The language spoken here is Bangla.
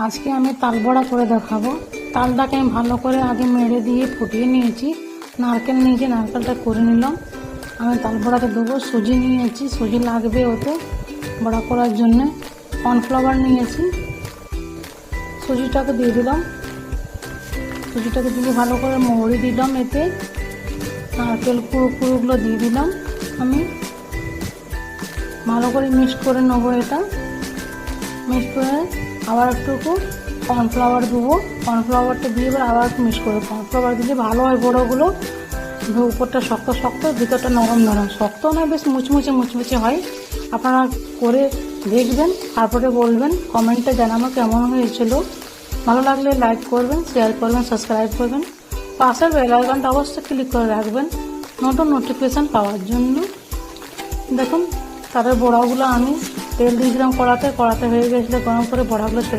আজকে আমি তাল বড়া করে দেখাবো। তালটাকে আমি ভালো করে আগে মেরে দিয়ে ফুটিয়ে নিয়েছি। নারকেল নিয়েছি, নারকেলটা করে নিলাম। আমি তাল বড়াতে দেবো। সুজি নিয়েছি, সুজি লাগবে ওতে বড়া করার জন্য। কর্নফ্লাওয়ার নিয়েছি, সুজিটাকে দিয়ে দিলাম। সুজিটাকে দিয়ে ভালো করে মৌরি দিলাম, এতে নারকেল পুরোগুলো দিয়ে দিলাম। আমি ভালো করে মিক্স করে নেবো। এটা মিক্স করে আবার একটুকু কর্নফ্লাওয়ার দেবো। কর্নফ্লাওয়ারটা দিয়ে এবার আবার একটু মিক্স করবো। কর্নফ্লাওয়ার দিলে ভালো হয় বড়োগুলো। উপরটা শক্ত শক্ত, ভিতরটা নরম নরম। শক্ত নয়, বেশ মুচমুচে হয়। আপনারা করে দেখবেন, তারপরে বলবেন, কমেন্টে জানানো কেমন হয়েছিল। ভালো লাগলে লাইক করবেন, শেয়ার করবেন, সাবস্ক্রাইব করবেন। পাশের বেল আইকনটা অবশ্যই ক্লিক করে রাখবেন নতুন নোটিফিকেশান পাওয়ার জন্য। দেখুন, তারপরে বড়াগুলো আমি তেল দিয়েছিলাম কড়াতে হয়ে গেছিলো। গরম করে বড়াগুলো ছেড়ে